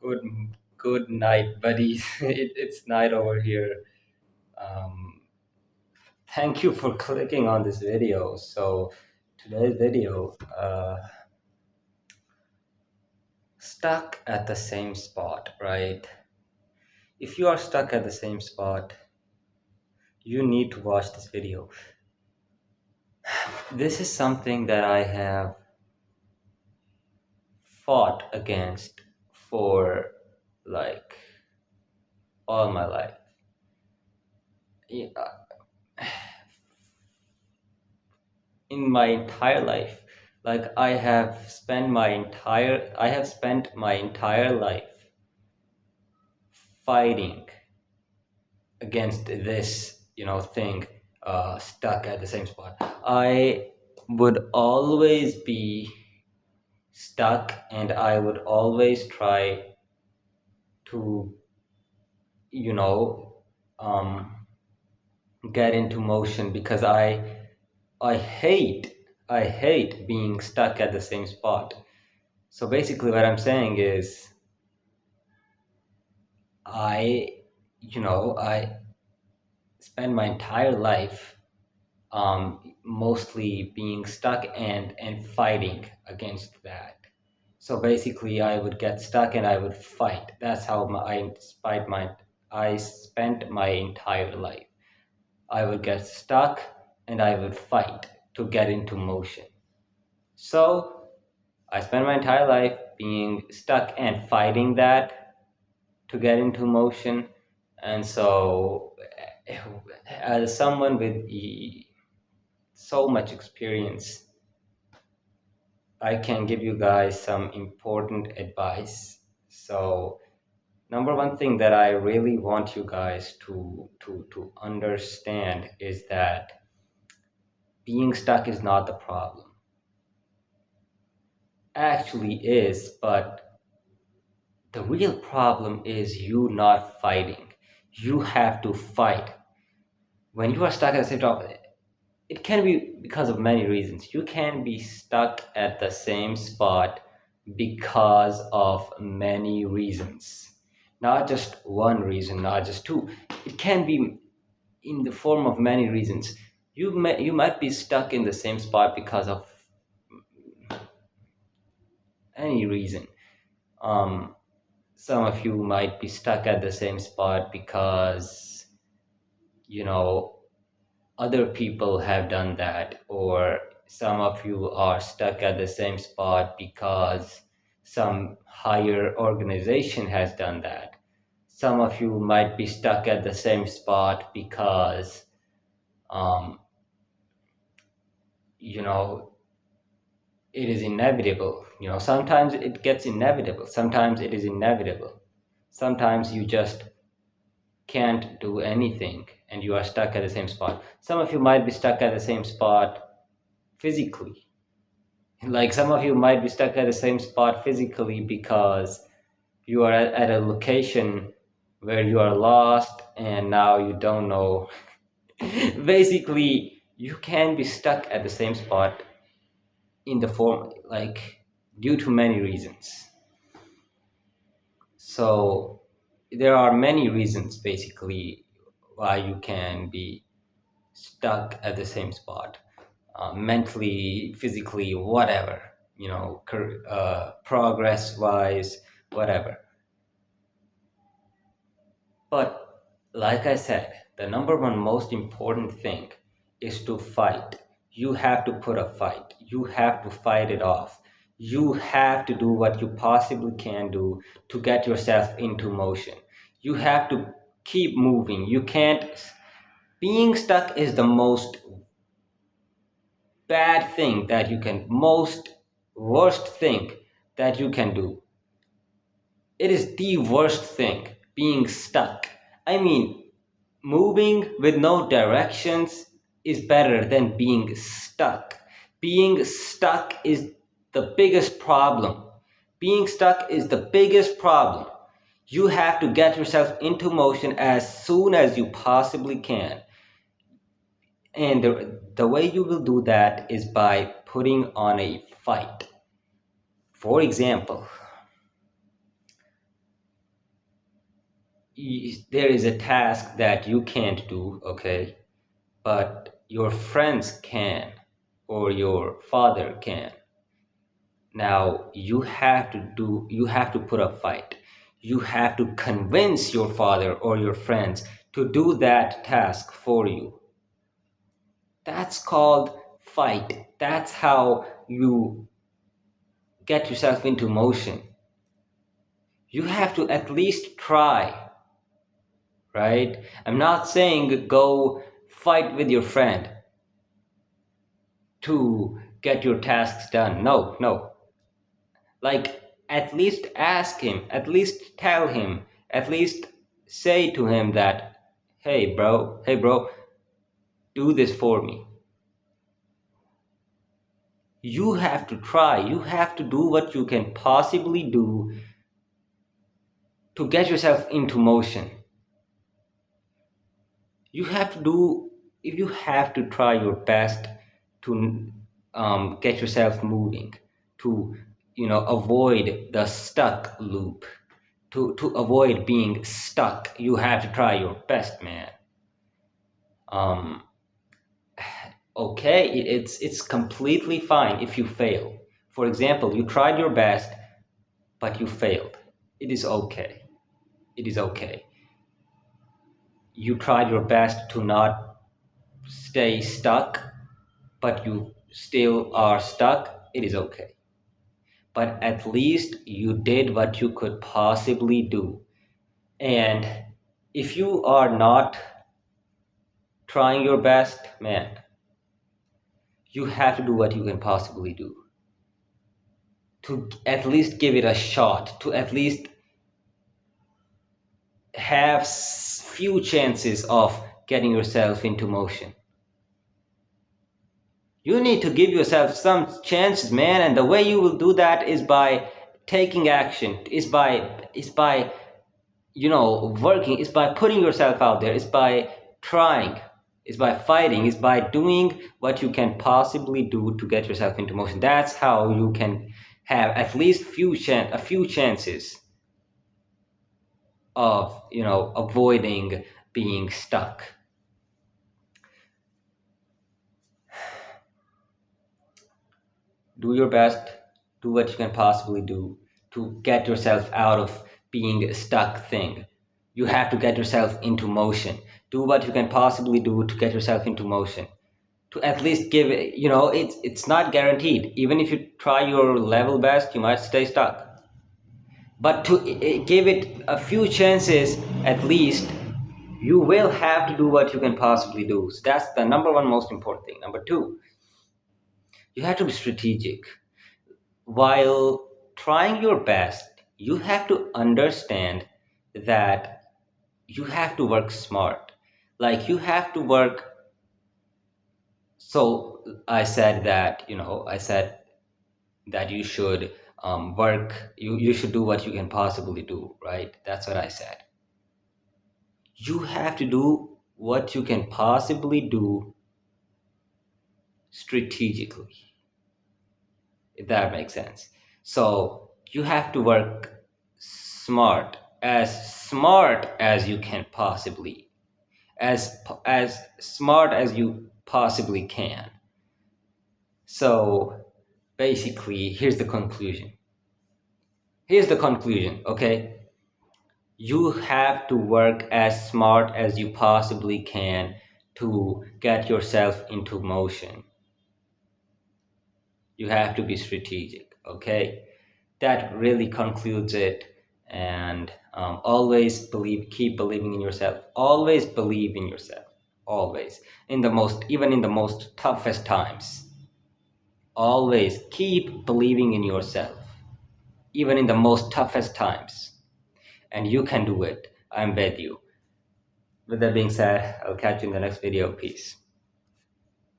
Good, good night, buddies. It's night over here. Um, Thank you for clicking on this video. So today's video, stuck at the same spot, right? If you are stuck at the same spot, you need to watch this video. This is something that I have fought against for like all my life. Yeah, in my entire life, like I have spent my entire life fighting against this thing, stuck at the same spot. I would always be stuck, and I would always try to you know um get into motion, because I hate being stuck at the same spot. So basically what I'm saying is, I, I spend my entire life mostly being stuck and fighting against that. So basically, I would get stuck and I would fight. That's how I spent my entire life. I would get stuck and I would fight to get into motion. So I spent my entire life being stuck and fighting that to get into motion. And so, as someone with so much experience, I can give you guys some important advice. So, number one thing that I really want you guys to understand is that being stuck is not the problem. Actually is, but the real problem is you not fighting. You have to fight. When you are stuck at the same job, it can be because of many reasons. You can be stuck at the same spot because of many reasons. Not just one reason, not just two. It can be in the form of many reasons. You might be stuck in the same spot because of any reason. Um, some of you might be stuck at the same spot because, you know, other people have done that, or some of you are stuck at the same spot because some higher organization has done that. Some of you might be stuck at the same spot because, um, you know, it is inevitable. Sometimes it gets inevitable. Sometimes it is inevitable. Sometimes you just can't do anything and you are stuck at the same spot. Some of you might be stuck at the same spot physically. Like, some of you might be stuck at the same spot physically because you are at a location where you are lost and now you don't know. Basically, you can be stuck at the same spot in the form, like, due to many reasons. So there are many reasons basically why you can be stuck at the same spot, mentally, physically, whatever, progress wise, whatever. But like I said, the number one most important thing is to fight. You have to put a fight. You have to fight it off. You have to do what you possibly can do to get yourself into motion. You have to keep moving. You can't. Being stuck is the most bad thing that you can, most worst thing that you can do. It is the worst thing, being stuck. I mean, moving with no directions is better than being stuck. Being stuck is the biggest problem. Being stuck is the biggest problem. You have to get yourself into motion as soon as you possibly can. And the way you will do that is by putting on a fight. For example, there is a task that you can't do, okay, but your friends can, or your father can. Now you have to put up fight. You have to convince your father or your friends to do that task for you. That's called fight. That's how you get yourself into motion. You have to at least try, right? I'm not saying go fight with your friend to get your tasks done. No, no. Like, at least ask him, at least tell him, at least say to him that, hey bro, do this for me. You have to try. You have to do what you can possibly do to get yourself into motion. You have to do, if you have to try your best to get yourself moving, to avoid the stuck loop, to avoid being stuck. You have to try your best, man. um okay, it's completely fine if you fail. For example, you tried your best but you failed. It is okay. It is okay. You tried your best to not stay stuck, but you still are stuck. It is okay. But at least you did what you could possibly do. And if you are not trying your best, man, you have to do what you can possibly do to at least give it a shot, to at least have few chances of getting yourself into motion. You need to give yourself some chances, man, and the way you will do that is by taking action, is by working, is by putting yourself out there, is by trying, is by fighting, is by doing what you can possibly do to get yourself into motion. That's how you can have at least a few chances of avoiding being stuck. Do your best, do what you can possibly do to get yourself out of being a stuck thing. You have to get yourself into motion. Do what you can possibly do to get yourself into motion, to at least give it. It's not guaranteed. Even if you try your level best, you might stay stuck, but to give it a few chances at least, you will have to do what you can possibly do. So that's the number one most important thing. Number two, you have to be strategic. While trying your best, you have to understand that you have to work smart. Like, you have to work. So I said that you should work, you should do what you can possibly do, right? That's what I said. You have to do what you can possibly do strategically, if that makes sense. So you have to work smart as you can possibly, as smart as you possibly can. So basically, here's the conclusion, okay? You have to work as smart as you possibly can to get yourself into motion. You have to be strategic, okay? That really concludes it. And keep believing in yourself. Always believe in yourself. Always. Even in the most toughest times. Always keep believing in yourself. Even in the most toughest times. And you can do it. I'm with you. With that being said, I'll catch you in the next video. Peace.